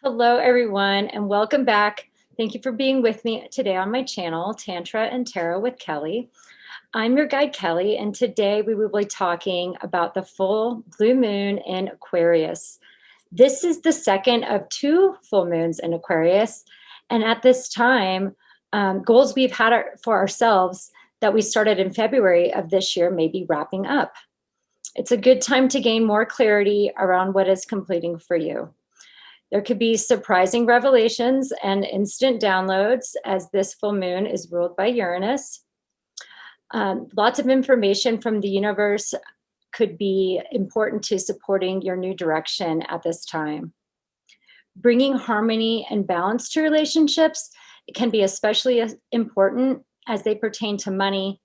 Hello, everyone, and welcome back. Thank you for being with me today on my channel, Tantra and Tarot with Kelly. I'm your guide, Kelly, and today we will be talking about the full blue moon in Aquarius. This is the second of two full moons in Aquarius, and at this time, goals we've had for ourselves that we started in February of this year may be wrapping up. It's a good time to gain more clarity around what is completing for you. There could be surprising revelations and instant downloads as this full moon is ruled by Uranus. Lots of information from the universe could be important to supporting your new direction at this time. Bringing harmony and balance to relationships can be especially important as they pertain to money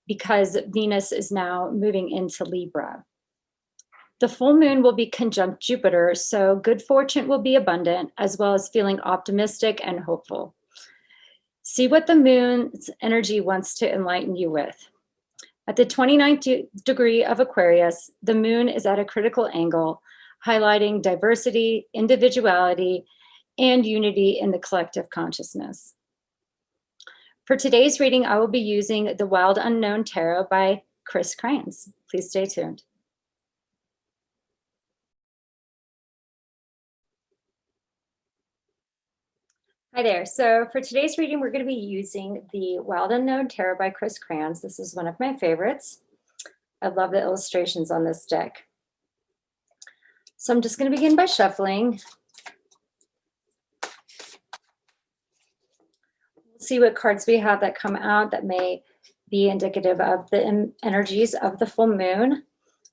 because Venus is now moving into Libra. The full moon will be conjunct Jupiter, so good fortune will be abundant, as well as feeling optimistic and hopeful. See what the moon's energy wants to enlighten you with. At the 29th degree of Aquarius, the moon is at a critical angle, highlighting diversity, individuality, and unity in the collective consciousness. For today's reading, I will be using the Wild Unknown Tarot by Kim Krans. Please stay tuned. Hi there. So for today's reading, we're going to be using the Wild Unknown Tarot by Kim Krans. This is one of my favorites. I love the illustrations on this deck. So I'm just going to begin by shuffling. We'll see what cards we have that come out that may be indicative of the energies of the full moon.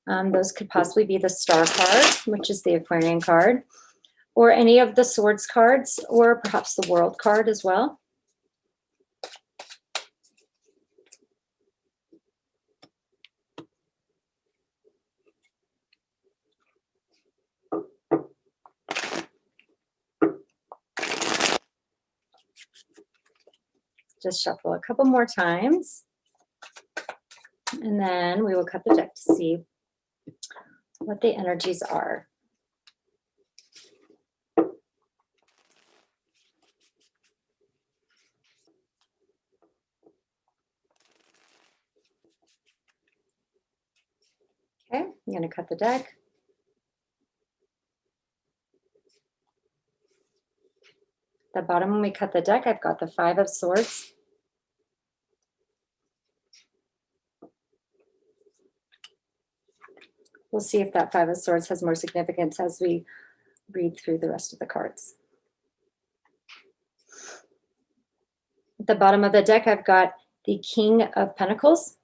Those could possibly be the Star card, which is the Aquarian card, or any of the Swords cards, or perhaps the World card as well. Just shuffle a couple more times, and then we will cut the deck to see what the energies are. Okay, I'm going to cut the deck. At the bottom, when we cut the deck, I've got the Five of Swords. We'll see if that Five of Swords has more significance as we read through the rest of the cards. At the bottom of the deck, I've got the King of Pentacles.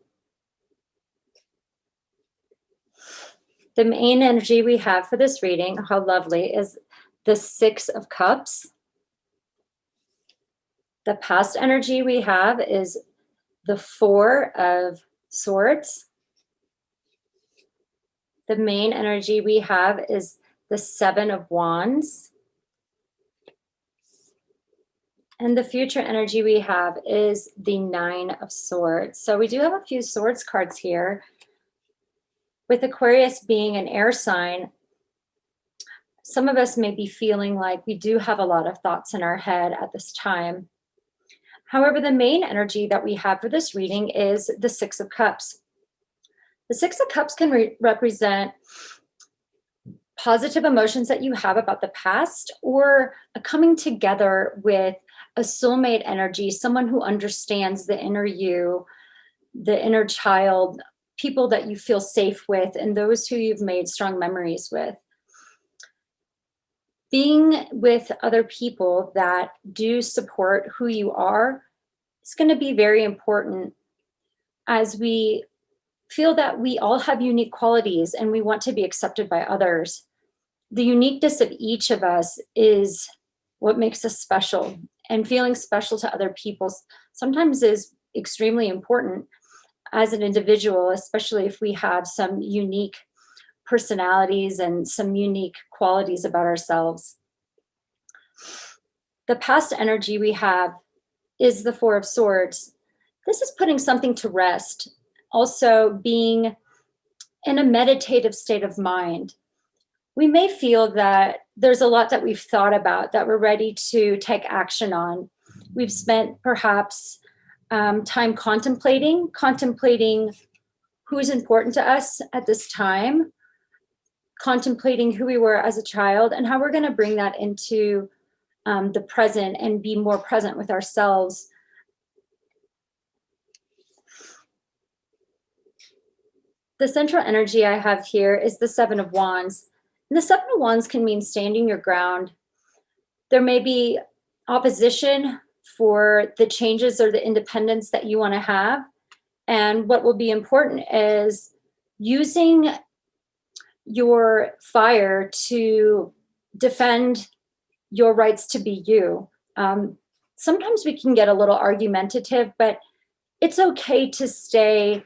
The main energy we have for this reading, how lovely, is the Six of Cups. The past energy we have is the Four of Swords. The main energy we have is the Seven of Wands. And the future energy we have is the Nine of Swords. So we do have a few Swords cards here. With Aquarius being an air sign, some of us may be feeling like we do have a lot of thoughts in our head at this time. However, the main energy that we have for this reading is the Six of Cups. The Six of Cups can represent positive emotions that you have about the past, or a coming together with a soulmate energy, someone who understands the inner you, the inner child, people that you feel safe with, and those who you've made strong memories with. Being with other people that do support who you are is going to be very important as we feel that we all have unique qualities and we want to be accepted by others. The uniqueness of each of us is what makes us special, and feeling special to other people sometimes is extremely important as an individual, especially if we have some unique personalities and some unique qualities about ourselves. The past energy we have is the Four of Swords. This is putting something to rest, also being in a meditative state of mind. We may feel that there's a lot that we've thought about that we're ready to take action on. We've spent perhaps time contemplating who's important to us at this time, contemplating who we were as a child and how we're going to bring that into the present and be more present with ourselves. The central energy I have here is the Seven of Wands. And the Seven of Wands can mean standing your ground. There may be opposition for the changes or the independence that you want to have. And what will be important is using your fire to defend your rights to be you. Sometimes we can get a little argumentative, but it's okay to stay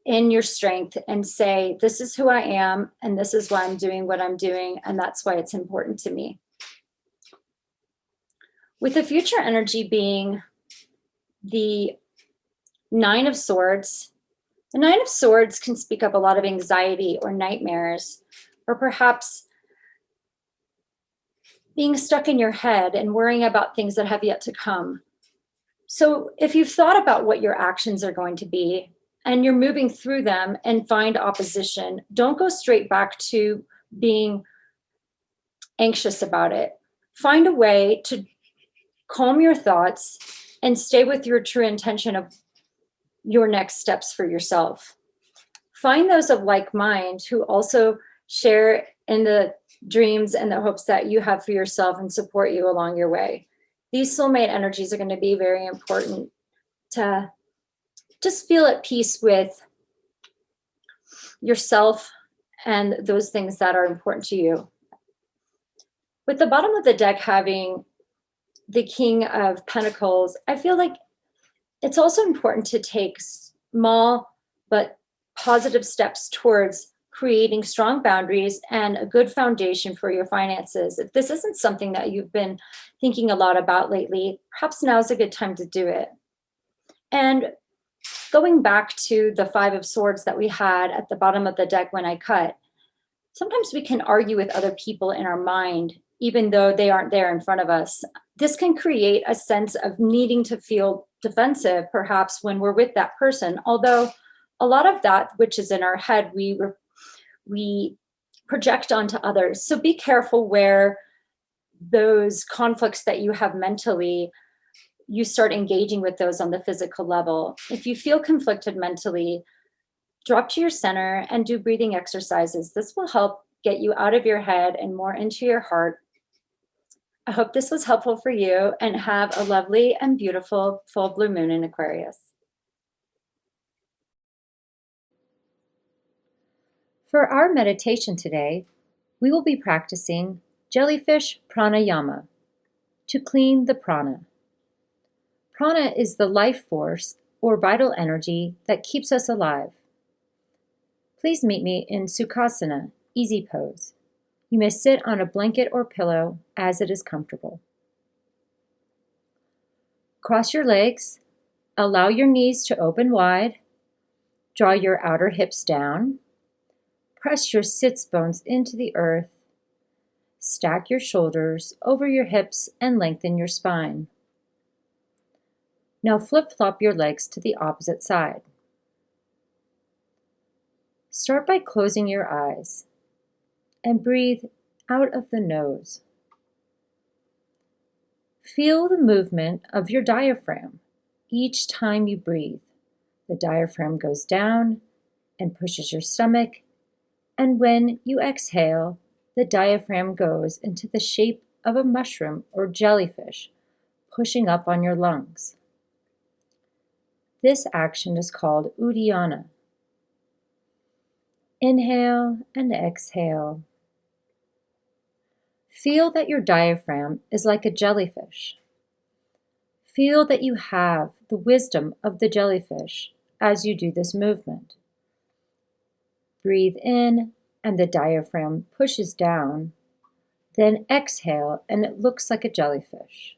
in your strength and say, this is who I am, and this is why I'm doing what I'm doing, and that's why it's important to me. With the future energy being the Nine of Swords, the Nine of Swords can speak up a lot of anxiety or nightmares, or perhaps being stuck in your head and worrying about things that have yet to come. So if you've thought about what your actions are going to be and you're moving through them and find opposition, don't go straight back to being anxious about it. Find a way to calm your thoughts and stay with your true intention of your next steps for yourself. Find those of like mind who also share in the dreams and the hopes that you have for yourself and support you along your way. These soulmate energies are going to be very important to just feel at peace with yourself and those things that are important to you. With the bottom of the deck having the King of Pentacles, I feel like it's also important to take small but positive steps towards creating strong boundaries and a good foundation for your finances. If this isn't something that you've been thinking a lot about lately, perhaps now is a good time to do it. And going back to the Five of Swords that we had at the bottom of the deck when I cut, sometimes we can argue with other people in our mind, even though they aren't there in front of us. This can create a sense of needing to feel defensive, perhaps when we're with that person. Although a lot of that, which is in our head, we project onto others. So be careful where those conflicts that you have mentally, you start engaging with those on the physical level. If you feel conflicted mentally, drop to your center and do breathing exercises. This will help get you out of your head and more into your heart. I hope this was helpful for you, and have a lovely and beautiful full blue moon in Aquarius. For our meditation today, we will be practicing Jellyfish Pranayama to clean the prana. Prana is the life force or vital energy that keeps us alive. Please meet me in Sukhasana, easy pose. You may sit on a blanket or pillow as it is comfortable. Cross your legs, allow your knees to open wide, draw your outer hips down, press your sits bones into the earth, stack your shoulders over your hips and lengthen your spine. Now flip-flop your legs to the opposite side. Start by closing your eyes and breathe out of the nose. Feel the movement of your diaphragm each time you breathe. The diaphragm goes down and pushes your stomach, and when you exhale, the diaphragm goes into the shape of a mushroom or jellyfish, pushing up on your lungs. This action is called Uddiyana. Inhale and exhale. Feel that your diaphragm is like a jellyfish. Feel that you have the wisdom of the jellyfish as you do this movement. Breathe in and the diaphragm pushes down. Then exhale and it looks like a jellyfish.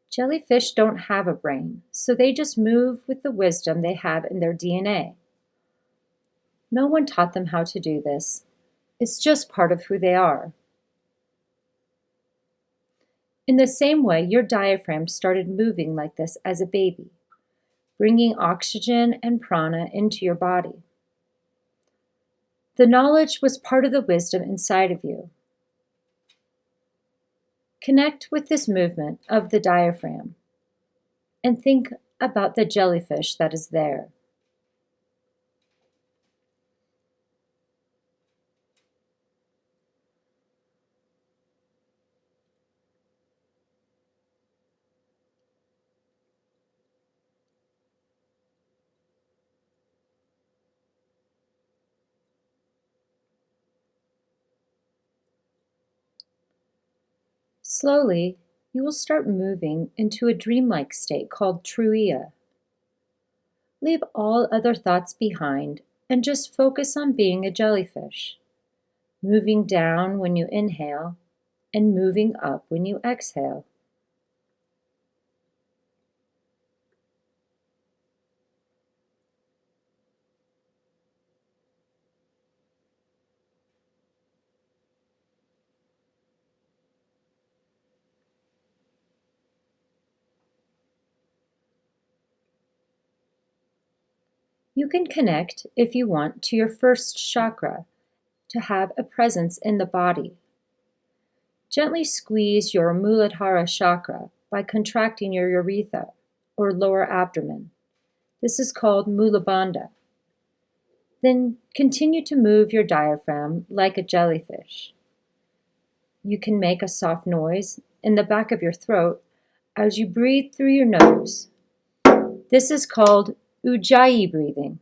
Jellyfish don't have a brain, so they just move with the wisdom they have in their DNA. No one taught them how to do this. It's just part of who they are. In the same way, your diaphragm started moving like this as a baby, bringing oxygen and prana into your body. The knowledge was part of the wisdom inside of you. Connect with this movement of the diaphragm and think about the jellyfish that is there. Slowly, you will start moving into a dreamlike state called Truya. Leave all other thoughts behind and just focus on being a jellyfish, moving down when you inhale and moving up when you exhale. You can connect, if you want, to your first chakra to have a presence in the body. Gently squeeze your Muladhara chakra by contracting your urethra or lower abdomen. This is called Mulabandha. Then continue to move your diaphragm like a jellyfish. You can make a soft noise in the back of your throat as you breathe through your nose. This is called Ujjayi breathing.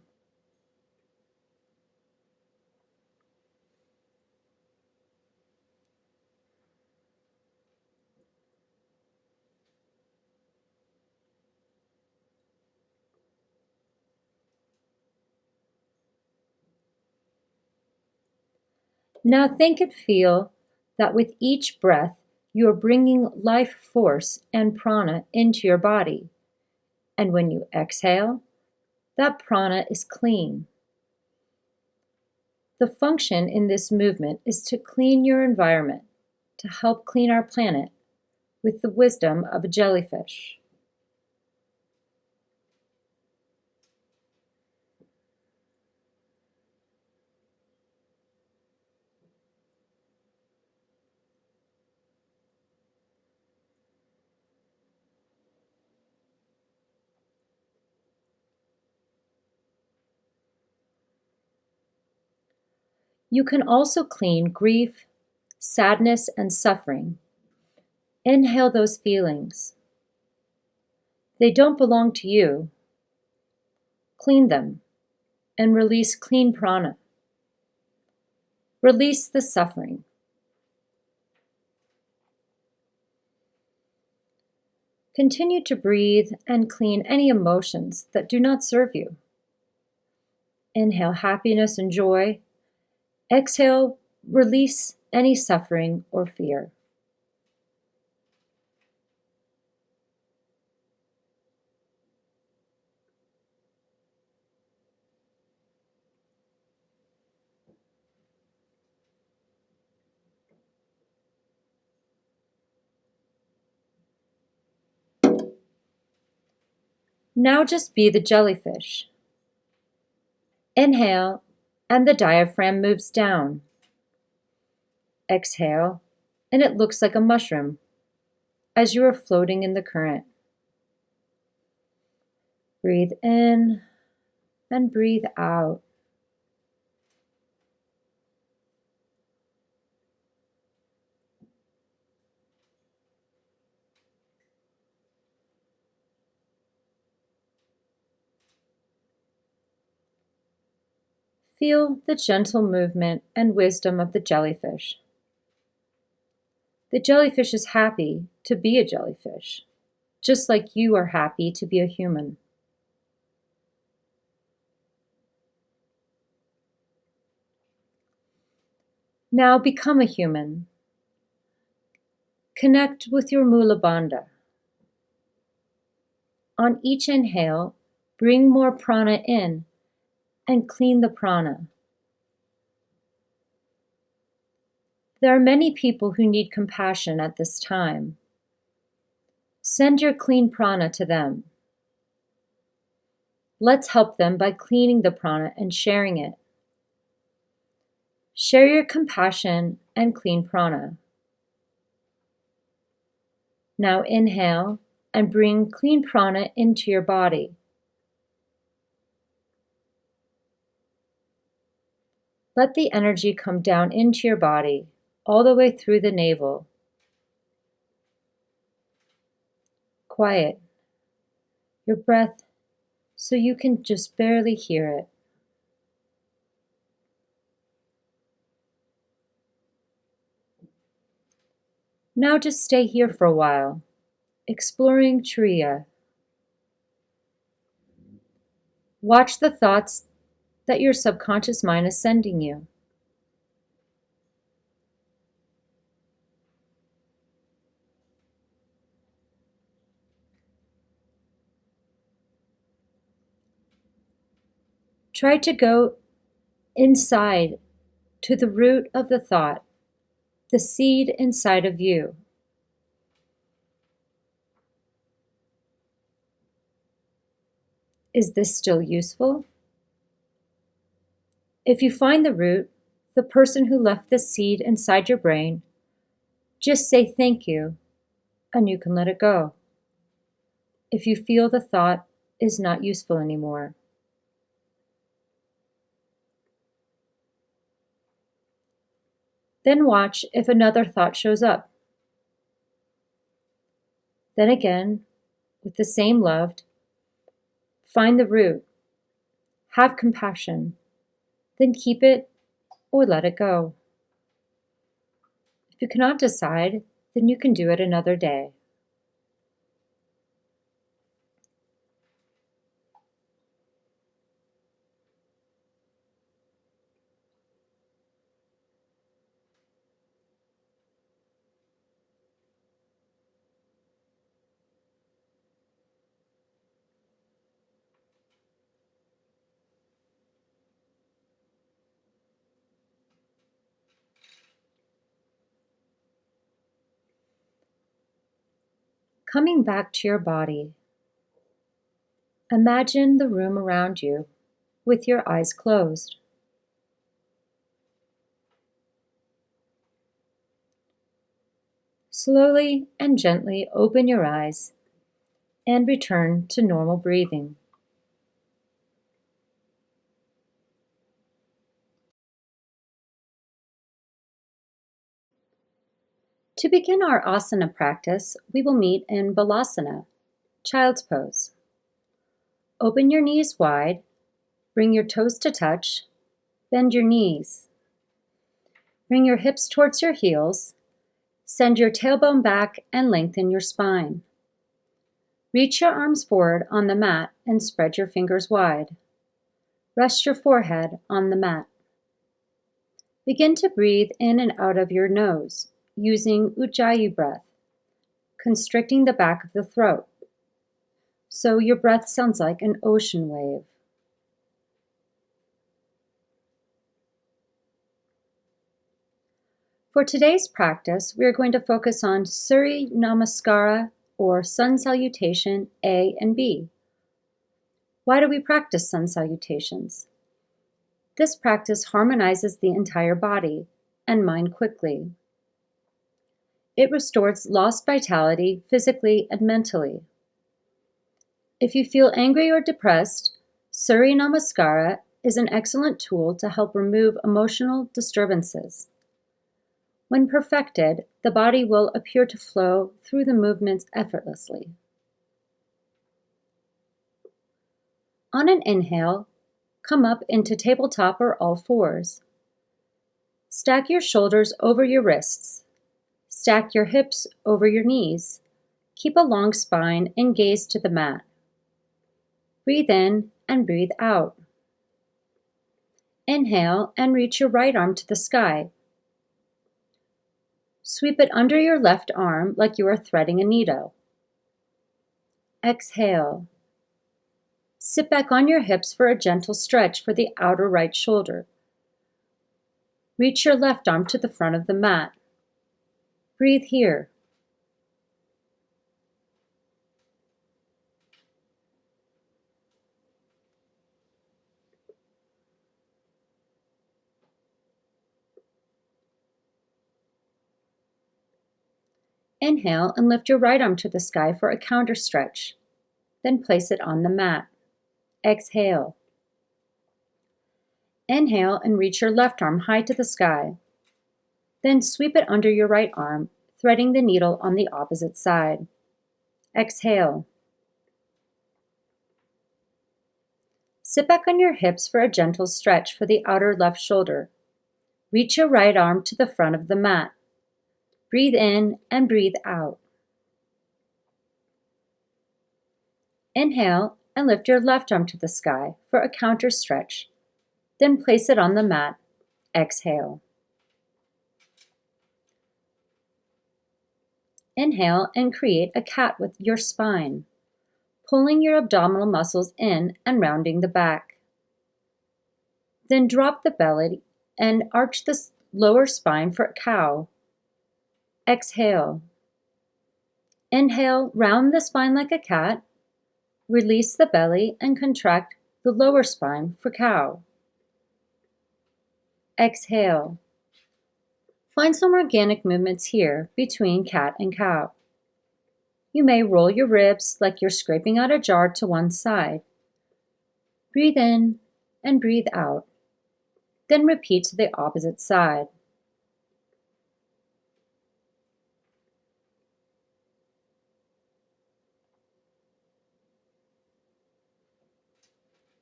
Now think and feel that with each breath, you are bringing life force and prana into your body. And when you exhale, that prana is clean. The function in this movement is to clean your environment, to help clean our planet with the wisdom of a jellyfish. You can also clean grief, sadness, and suffering. Inhale those feelings. They don't belong to you. Clean them and release clean prana. Release the suffering. Continue to breathe and clean any emotions that do not serve you. Inhale happiness and joy. Exhale, release any suffering or fear. Now just be the jellyfish. Inhale, and the diaphragm moves down. Exhale, and it looks like a mushroom as you are floating in the current. Breathe in and breathe out. Feel the gentle movement and wisdom of the jellyfish. The jellyfish is happy to be a jellyfish, just like you are happy to be a human. Now become a human. Connect with your Mula Bandha. On each inhale, bring more prana in and clean the prana. There are many people who need compassion at this time. Send your clean prana to them. Let's help them by cleaning the prana and sharing it. Share your compassion and clean prana. Now inhale and bring clean prana into your body. Let the energy come down into your body, all the way through the navel. Quiet your breath so you can just barely hear it. Now just stay here for a while, exploring Surya. Watch the thoughts that your subconscious mind is sending you. Try to go inside to the root of the thought, the seed inside of you. Is this still useful? If you find the root, the person who left the seed inside your brain, just say thank you, and you can let it go. If you feel the thought is not useful anymore. Then watch if another thought shows up. Then again, with the same love, find the root, have compassion, then keep it or let it go. If you cannot decide, then you can do it another day. Coming back to your body, imagine the room around you with your eyes closed. Slowly and gently open your eyes and return to normal breathing. To begin our asana practice, we will meet in balasana, child's pose. Open your knees wide, bring your toes to touch, bend your knees. Bring your hips towards your heels, send your tailbone back and lengthen your spine. Reach your arms forward on the mat and spread your fingers wide. Rest your forehead on the mat. Begin to breathe in and out of your nose using Ujjayi breath, constricting the back of the throat. So your breath sounds like an ocean wave. For today's practice, we are going to focus on Surya Namaskara or Sun Salutation A and B. Why do we practice sun salutations? This practice harmonizes the entire body and mind quickly. It restores lost vitality physically and mentally. If you feel angry or depressed, Surya Namaskara is an excellent tool to help remove emotional disturbances. When perfected, the body will appear to flow through the movements effortlessly. On an inhale, come up into tabletop or all fours. Stack your shoulders over your wrists. Stack your hips over your knees. Keep a long spine and gaze to the mat. Breathe in and breathe out. Inhale and reach your right arm to the sky. Sweep it under your left arm like you are threading a needle. Exhale. Sit back on your hips for a gentle stretch for the outer right shoulder. Reach your left arm to the front of the mat. Breathe here. Inhale and lift your right arm to the sky for a counter stretch. Then place it on the mat. Exhale. Inhale and reach your left arm high to the sky. Then sweep it under your right arm, threading the needle on the opposite side. Exhale. Sit back on your hips for a gentle stretch for the outer left shoulder. Reach your right arm to the front of the mat. Breathe in and breathe out. Inhale and lift your left arm to the sky for a counter stretch. Then place it on the mat. Exhale. Inhale and create a cat with your spine, pulling your abdominal muscles in and rounding the back. Then drop the belly and arch the lower spine for a cow. Exhale. Inhale, round the spine like a cat. Release the belly and contract the lower spine for cow. Exhale. Find some organic movements here between cat and cow. You may roll your ribs like you're scraping out a jar to one side. Breathe in and breathe out. Then repeat to the opposite side.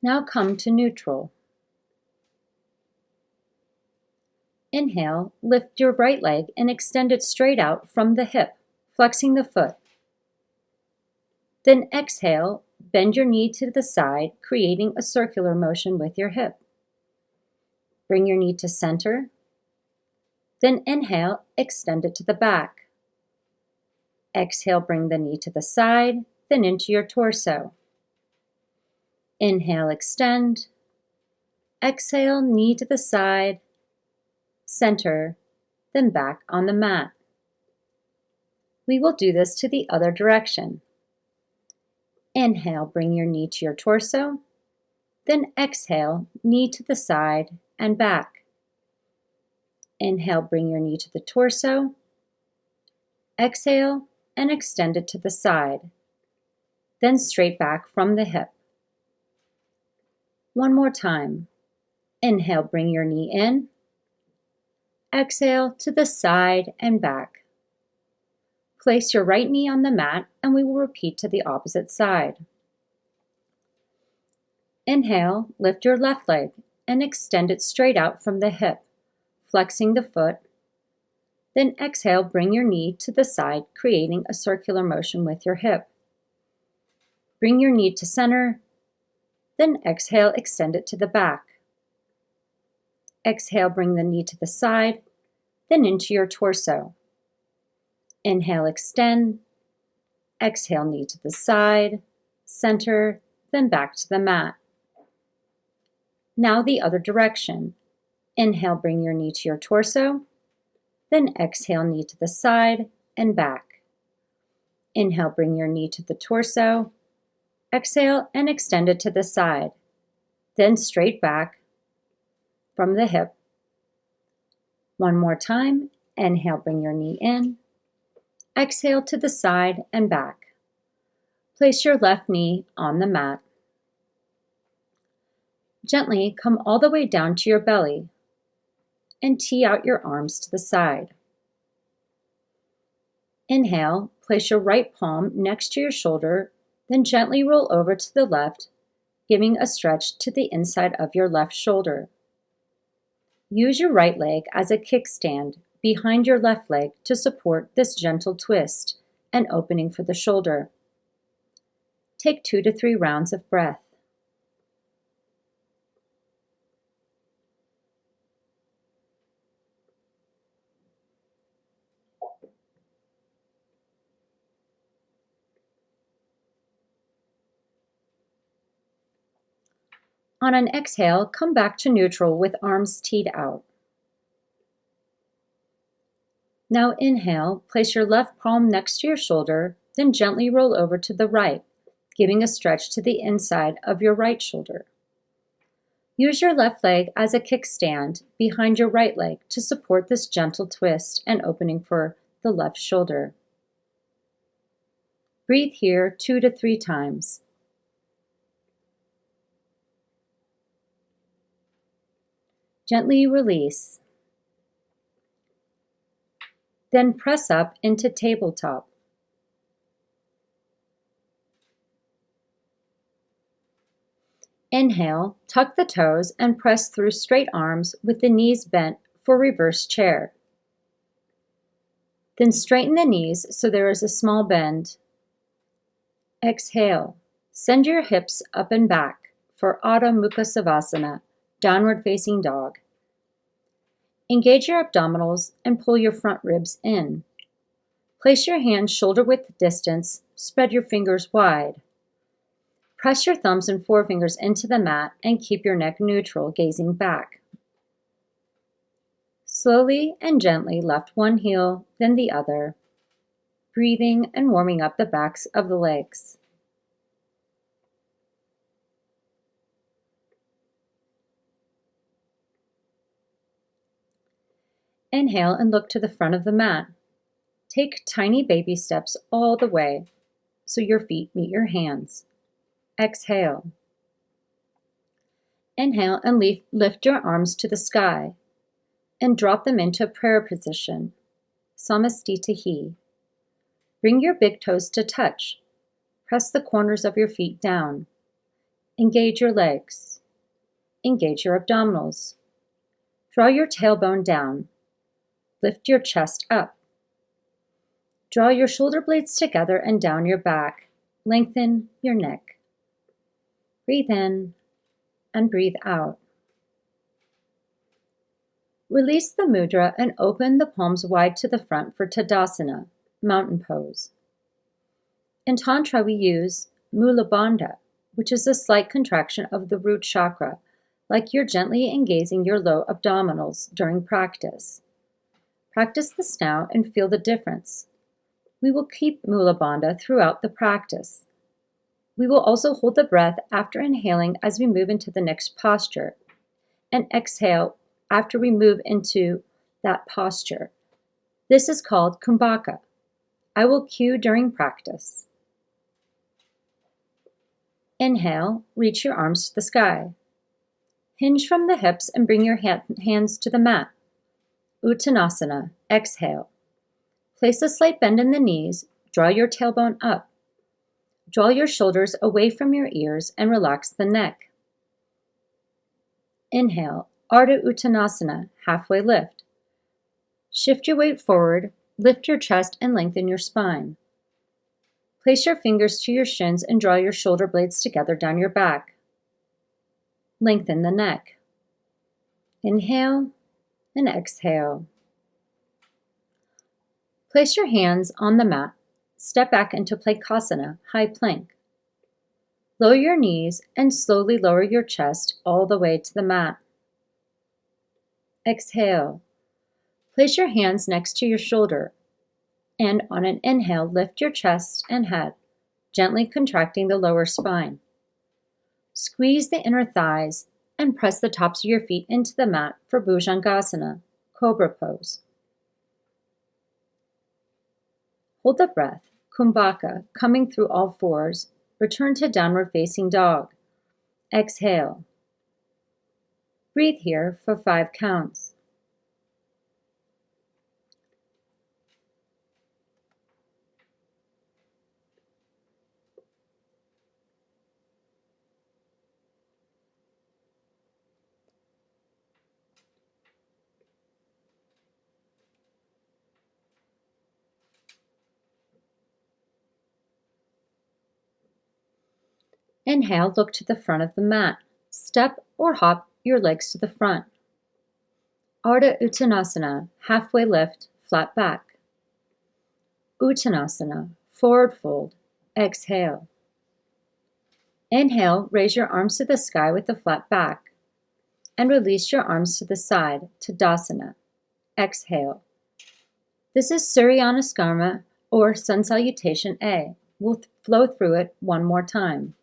Now come to neutral. Inhale, lift your right leg and extend it straight out from the hip, flexing the foot. Then exhale, bend your knee to the side, creating a circular motion with your hip. Bring your knee to center. Then inhale, extend it to the back. Exhale, bring the knee to the side, then into your torso. Inhale, extend. Exhale, knee to the side, center, then back on the mat. We will do this to the other direction. Inhale, bring your knee to your torso. Then exhale, knee to the side and back. Inhale, bring your knee to the torso. Exhale, and extend it to the side. Then straight back from the hip. One more time. Inhale, bring your knee in. Exhale to the side and back. Place your right knee on the mat and we will repeat to the opposite side. Inhale, lift your left leg and extend it straight out from the hip, flexing the foot. Then exhale, bring your knee to the side, creating a circular motion with your hip. Bring your knee to center. Then exhale, extend it to the back. Exhale, bring the knee to the side, then into your torso. Inhale, extend. Exhale, knee to the side, center, then back to the mat. Now the other direction. Inhale, bring your knee to your torso. Then exhale, knee to the side and back. Inhale, bring your knee to the torso. Exhale and extend it to the side. Then straight back from the hip. One more time. Inhale, bring your knee in. Exhale to the side and back. Place your left knee on the mat. Gently come all the way down to your belly and tee out your arms to the side. Inhale, place your right palm next to your shoulder, then gently roll over to the left, giving a stretch to the inside of your left shoulder. Use your right leg as a kickstand behind your left leg to support this gentle twist and opening for the shoulder. Take 2 to 3 rounds of breath. On an exhale, come back to neutral with arms teed out. Now inhale, place your left palm next to your shoulder, then gently roll over to the right, giving a stretch to the inside of your right shoulder. Use your left leg as a kickstand behind your right leg to support this gentle twist and opening for the left shoulder. Breathe here 2 to 3 times. Gently release. Then press up into tabletop. Inhale, tuck the toes and press through straight arms with the knees bent for reverse chair. Then straighten the knees so there is a small bend. Exhale, send your hips up and back for Adho Mukha Savasana, downward facing dog. Engage your abdominals and pull your front ribs in. Place your hands shoulder width distance, spread your fingers wide. Press your thumbs and forefingers into the mat and keep your neck neutral, gazing back. Slowly and gently lift one heel, then the other, breathing and warming up the backs of the legs. Inhale and look to the front of the mat. Take tiny baby steps all the way so your feet meet your hands. Exhale. Inhale and lift your arms to the sky and drop them into prayer position, Samastitihi. Bring your big toes to touch. Press the corners of your feet down. Engage your legs. Engage your abdominals. Draw your tailbone down. Lift your chest up. Draw your shoulder blades together and down your back. Lengthen your neck. Breathe in and breathe out. Release the mudra and open the palms wide to the front for Tadasana, mountain pose. In Tantra, we use Mula Bandha, which is a slight contraction of the root chakra, like you're gently engaging your low abdominals during practice. Practice this now and feel the difference. We will keep Mula Bandha throughout the practice. We will also hold the breath after inhaling as we move into the next posture, and exhale after we move into that posture. This is called Kumbhaka. I will cue during practice. Inhale, reach your arms to the sky. Hinge from the hips and bring your hands to the mat. Uttanasana, exhale. Place a slight bend in the knees, draw your tailbone up. Draw your shoulders away from your ears and relax the neck. Inhale, Ardha Uttanasana, halfway lift. Shift your weight forward, lift your chest and lengthen your spine. Place your fingers to your shins and draw your shoulder blades together down your back. Lengthen the neck. Inhale and exhale. Place your hands on the mat. Step back into Plankhasana, high plank. Lower your knees and slowly lower your chest all the way to the mat. Exhale. Place your hands next to your shoulder, and on an inhale, lift your chest and head, gently contracting the lower spine. Squeeze the inner thighs and press the tops of your feet into the mat for Bhujangasana, Cobra pose. Hold the breath, Kumbhaka, coming through all fours. Return to downward facing dog. Exhale. Breathe here for 5 counts. Inhale, look to the front of the mat. Step or hop your legs to the front. Ardha Uttanasana, halfway lift, flat back. Uttanasana, forward fold. Exhale. Inhale, raise your arms to the sky with a flat back. And release your arms to the side, Tadasana. Exhale. This is Surya Namaskara or Sun Salutation A. We'll flow through it one more time.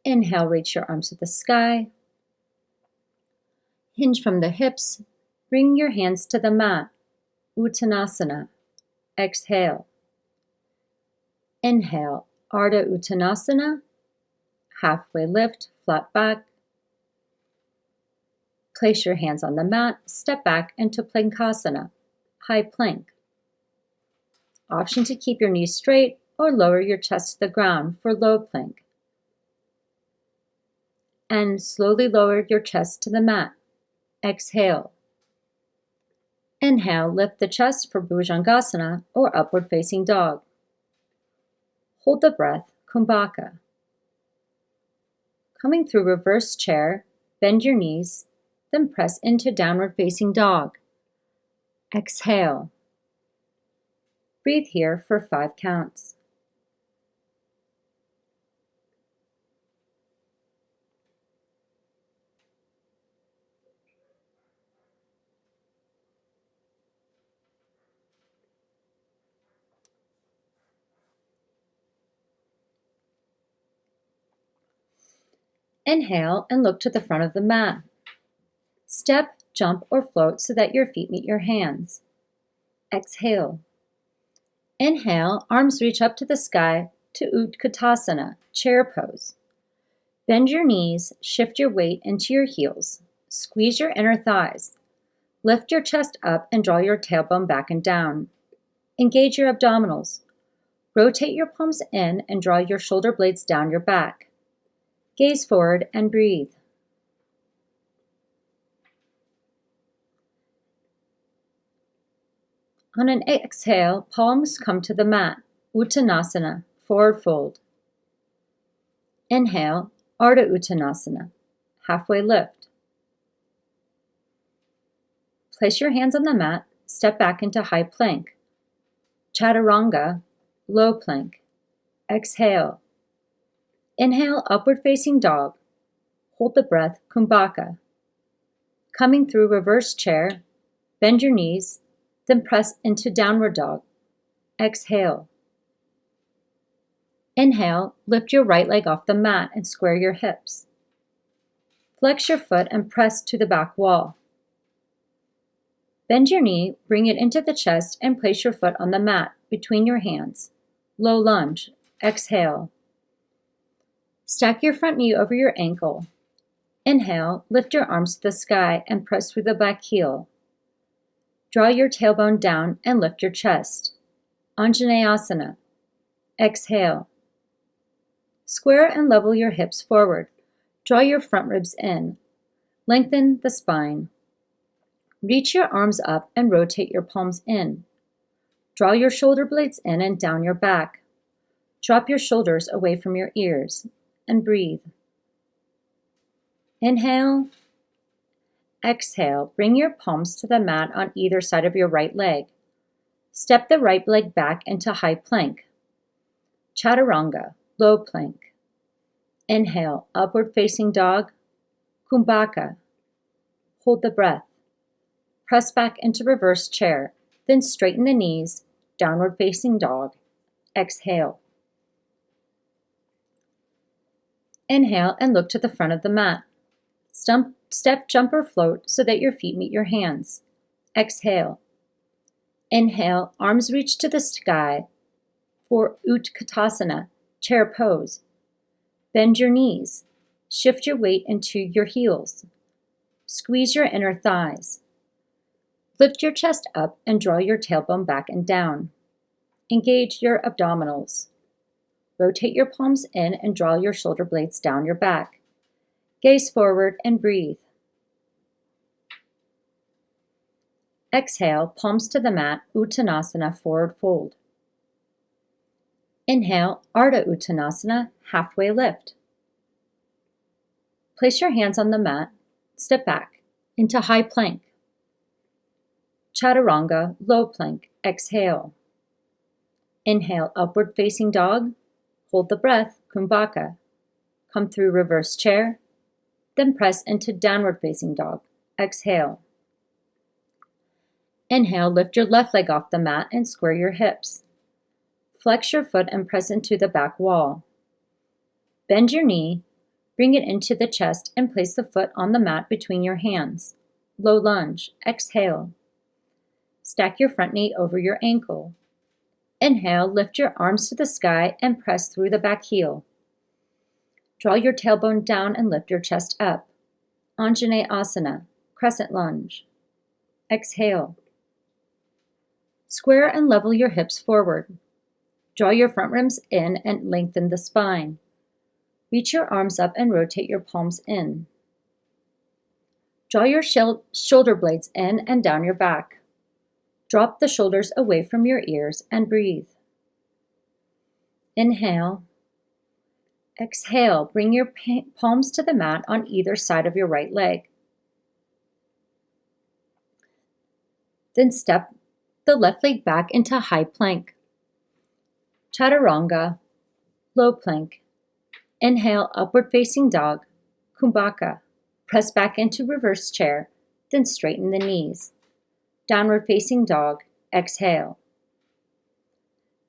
Inhale, reach your arms to the sky. Hinge from the hips. Bring your hands to the mat. Uttanasana. Exhale. Inhale, Ardha Uttanasana. Halfway lift, flat back. Place your hands on the mat, step back into Plankasana, high plank. Option to keep your knees straight or lower your chest to the ground for low plank. And slowly lower your chest to the mat. Exhale. Inhale, lift the chest for Bhujangasana or upward facing dog. Hold the breath, Kumbhaka. Coming through reverse chair, bend your knees, then press into downward facing dog. Exhale. Breathe here for 5 counts. Inhale and look to the front of the mat. Step, jump, or float so that your feet meet your hands. Exhale. Inhale, arms reach up to the sky to Utkatasana, chair pose. Bend your knees, shift your weight into your heels. Squeeze your inner thighs. Lift your chest up and draw your tailbone back and down. Engage your abdominals. Rotate your palms in and draw your shoulder blades down your back. Gaze forward and breathe. On an exhale, palms come to the mat, Uttanasana, forward fold. Inhale, Ardha Uttanasana, halfway lift. Place your hands on the mat, step back into high plank. Chaturanga, low plank. Exhale. Inhale, upward facing dog. Hold the breath, Kumbhaka. Coming through reverse chair, bend your knees, then press into downward dog. Exhale. Inhale, lift your right leg off the mat and square your hips. Flex your foot and press to the back wall. Bend your knee, bring it into the chest, and place your foot on the mat between your hands. Low lunge. Exhale. Stack your front knee over your ankle. Inhale, lift your arms to the sky and press through the back heel. Draw your tailbone down and lift your chest. Anjaneyasana. Exhale. Square and level your hips forward. Draw your front ribs in. Lengthen the spine. Reach your arms up and rotate your palms in. Draw your shoulder blades in and down your back. Drop your shoulders away from your ears and breathe. Inhale. Exhale, bring your palms to the mat on either side of your right leg. Step the right leg back into high plank. Chaturanga, low plank. Inhale, upward facing dog. Kumbhaka. Hold the breath. Press back into reverse chair, then straighten the knees, downward facing dog. Exhale. Inhale and look to the front of the mat. Step, jump, or float so that your feet meet your hands. Exhale. Inhale, arms reach to the sky for Utkatasana, chair pose. Bend your knees. Shift your weight into your heels. Squeeze your inner thighs. Lift your chest up and draw your tailbone back and down. Engage your abdominals. Rotate your palms in and draw your shoulder blades down your back. Gaze forward and breathe. Exhale, palms to the mat, Uttanasana, forward fold. Inhale, Ardha Uttanasana, halfway lift. Place your hands on the mat, step back into high plank. Chaturanga, low plank. Exhale. Inhale, upward facing dog. Hold the breath, Kumbhaka. Come through reverse chair, then press into downward facing dog. Exhale. Inhale, lift your left leg off the mat and square your hips. Flex your foot and press into the back wall. Bend your knee, bring it into the chest and place the foot on the mat between your hands. Low lunge. Exhale. Stack your front knee over your ankle. Inhale, lift your arms to the sky and press through the back heel. Draw your tailbone down and lift your chest up. Anjane Asana, crescent lunge. Exhale. Square and level your hips forward. Draw your front ribs in and lengthen the spine. Reach your arms up and rotate your palms in. Draw your shoulder blades in and down your back. Drop the shoulders away from your ears and breathe. Inhale. Exhale, bring your palms to the mat on either side of your right leg. Then step the left leg back into high plank. Chaturanga, low plank. Inhale, upward facing dog, Kumbhaka. Press back into reverse chair, then straighten the knees. Downward facing dog, exhale.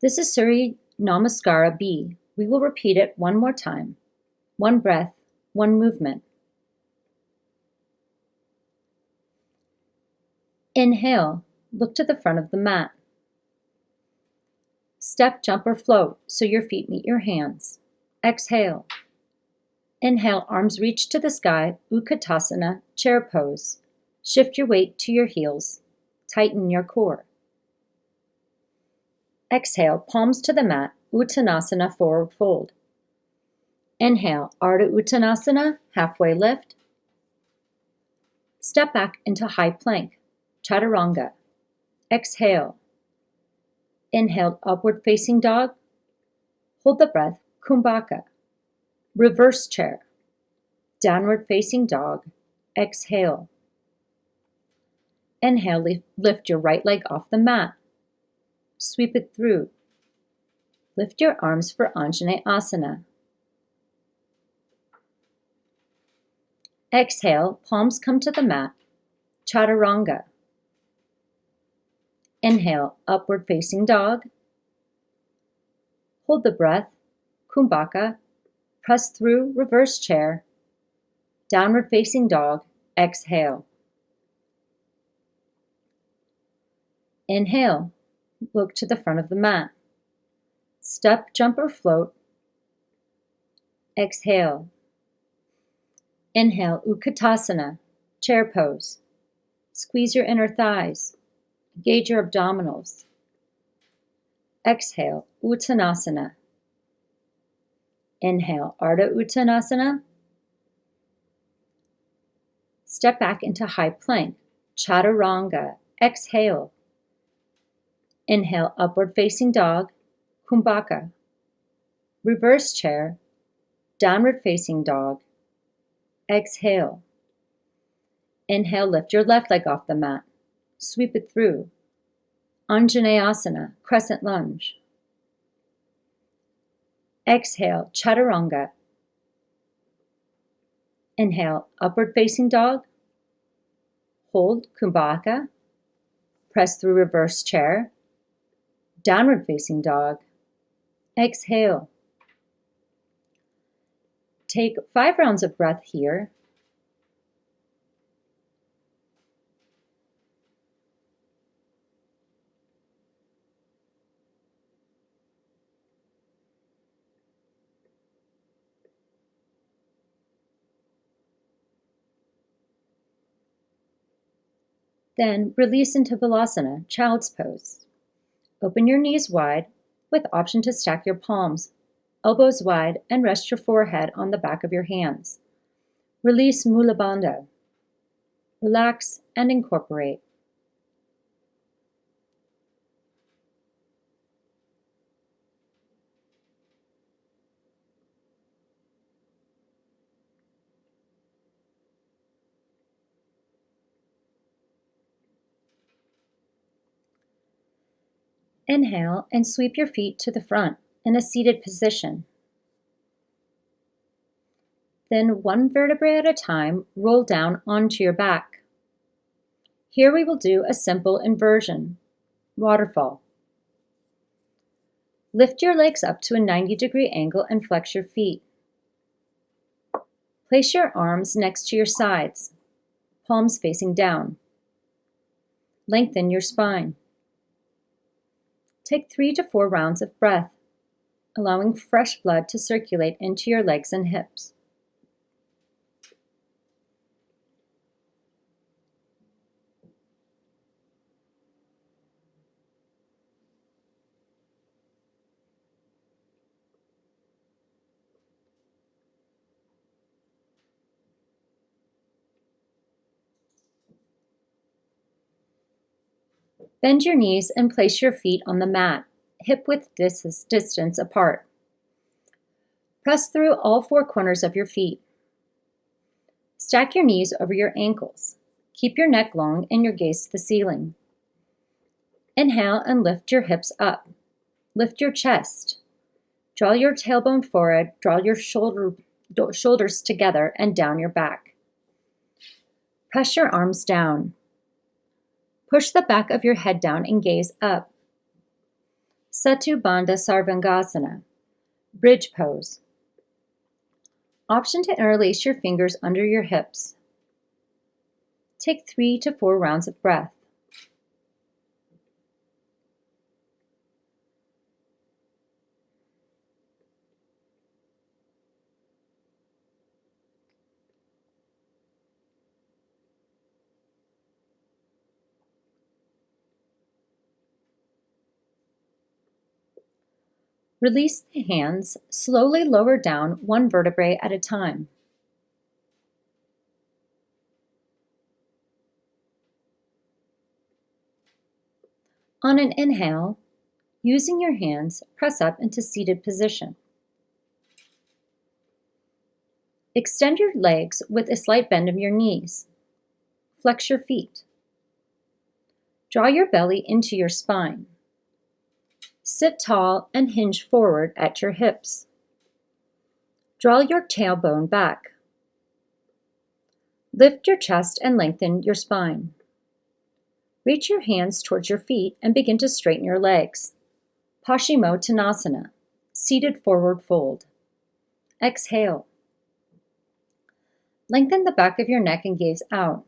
This is Surya Namaskara B. We will repeat it one more time. One breath, one movement. Inhale, look to the front of the mat. Step, jump, or float so your feet meet your hands. Exhale. Inhale, arms reach to the sky, Utkatasana, chair pose. Shift your weight to your heels. Tighten your core. Exhale, palms to the mat, Uttanasana, forward fold. Inhale, Ardha Uttanasana, halfway lift. Step back into high plank, Chaturanga. Exhale. Inhale, upward facing dog. Hold the breath, Kumbhaka. Reverse chair. Downward facing dog. Exhale. Inhale, lift your right leg off the mat. Sweep it through. Lift your arms for Anjane Asana. Exhale, palms come to the mat. Chaturanga. Inhale, upward facing dog. Hold the breath, Kumbhaka. Press through reverse chair. Downward facing dog. Exhale. Inhale, look to the front of the mat. Step, jump, or float. Exhale. Inhale, Utkatasana, chair pose. Squeeze your inner thighs. Engage your abdominals. Exhale, Uttanasana. Inhale, Ardha Uttanasana. Step back into high plank, Chaturanga. Exhale. Inhale, upward facing dog, Kumbhaka. Reverse chair, downward facing dog. Exhale. Inhale, lift your left leg off the mat. Sweep it through. Anjaneyasana, crescent lunge. Exhale, Chaturanga. Inhale, upward facing dog. Hold, Kumbhaka. Press through reverse chair. Downward facing dog. Exhale. Take 5 rounds of breath here. Then release into Balasana, child's pose. Open your knees wide with option to stack your palms, elbows wide, and rest your forehead on the back of your hands. Release Mula Bandha. Relax and incorporate. Inhale and sweep your feet to the front in a seated position. Then one vertebrae at a time, roll down onto your back. Here we will do a simple inversion, waterfall. Lift your legs up to a 90-degree angle and flex your feet. Place your arms next to your sides, palms facing down. Lengthen your spine. Take 3 to 4 rounds of breath, allowing fresh blood to circulate into your legs and hips. Bend your knees and place your feet on the mat, hip-width distance apart. Press through all 4 corners of your feet. Stack your knees over your ankles. Keep your neck long and your gaze to the ceiling. Inhale and lift your hips up. Lift your chest. Draw your tailbone forward, draw your shoulders together and down your back. Press your arms down. Push the back of your head down and gaze up. Setu Bandha Sarvangasana, bridge pose. Option to interlace your fingers under your hips. Take 3 to 4 rounds of breath. Release the hands, slowly lower down 1 vertebrae at a time. On an inhale, using your hands, press up into seated position. Extend your legs with a slight bend of your knees. Flex your feet. Draw your belly into your spine. Sit tall and hinge forward at your hips. Draw your tailbone back. Lift your chest and lengthen your spine. Reach your hands towards your feet and begin to straighten your legs. Paschimottanasana, seated forward fold. Exhale. Lengthen the back of your neck and gaze out.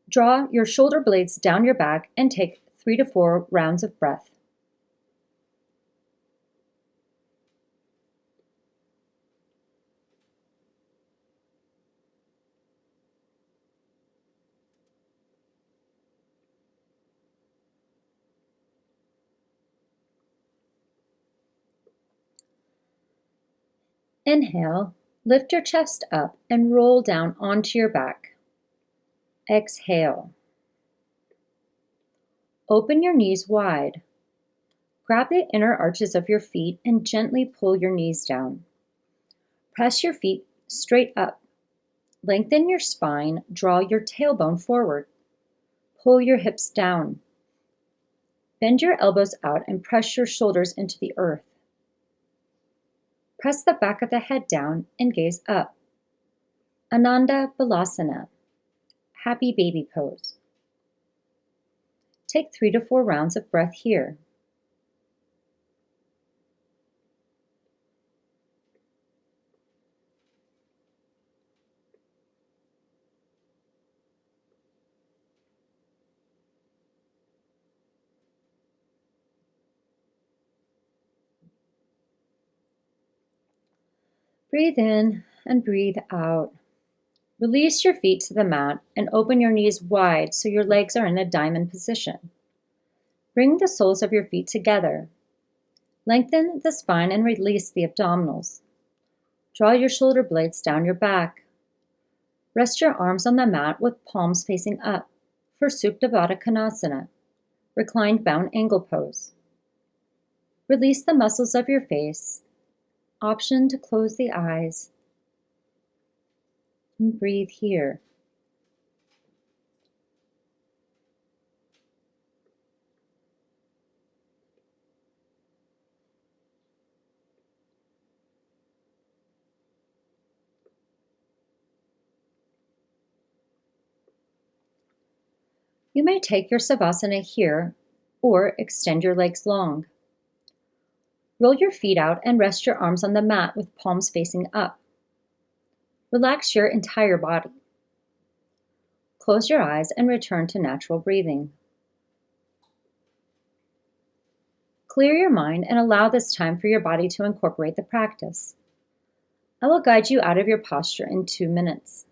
Draw your shoulder blades down your back and take 3 to 4 rounds of breath. Inhale, lift your chest up and roll down onto your back. Exhale. Open your knees wide. Grab the inner arches of your feet and gently pull your knees down. Press your feet straight up. Lengthen your spine, draw your tailbone forward. Pull your hips down. Bend your elbows out and press your shoulders into the earth. Press the back of the head down and gaze up. Ananda Balasana, happy baby pose. Take 3 to 4 rounds of breath here. Breathe in and breathe out. Release your feet to the mat and open your knees wide so your legs are in a diamond position. Bring the soles of your feet together. Lengthen the spine and release the abdominals. Draw your shoulder blades down your back. Rest your arms on the mat with palms facing up for Supta Baddha Konasana, reclined bound angle pose. Release the muscles of your face. Option to close the eyes and breathe here. You may take your Savasana here or extend your legs long. Roll your feet out and rest your arms on the mat with palms facing up. Relax your entire body. Close your eyes and return to natural breathing. Clear your mind and allow this time for your body to incorporate the practice. I will guide you out of your posture in 2 minutes.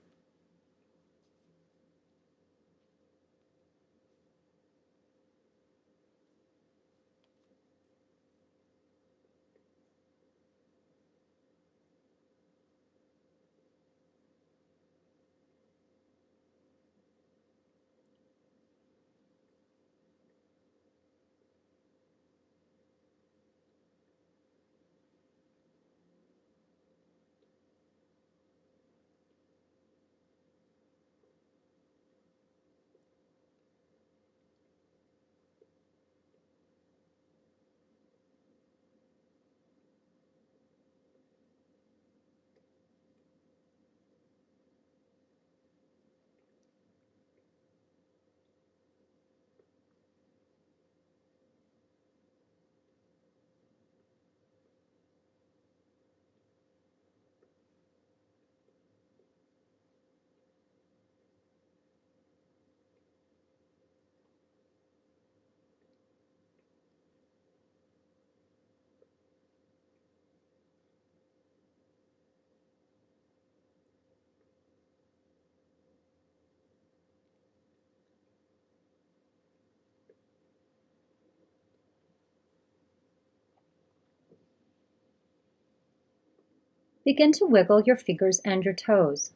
Begin to wiggle your fingers and your toes.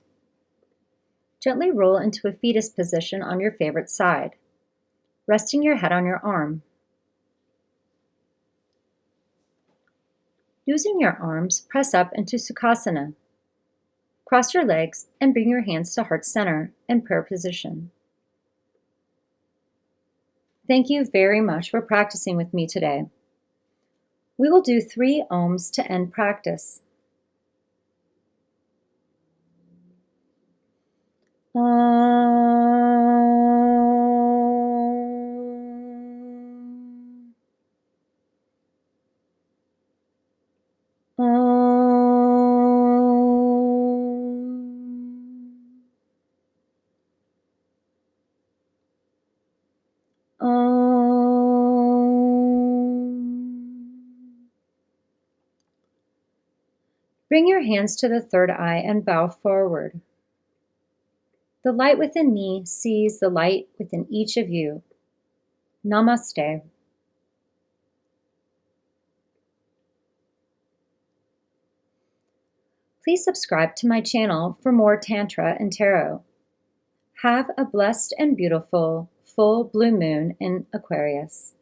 Gently roll into a fetus position on your favorite side, resting your head on your arm. Using your arms, press up into Sukhasana. Cross your legs and bring your hands to heart center in prayer position. Thank you very much for practicing with me today. We will do 3 ohms to end practice. Bring your hands to the third eye and bow forward. The light within me sees the light within each of you. Namaste. Please subscribe to my channel for more Tantra and Tarot. Have a blessed and beautiful full blue moon in Aquarius.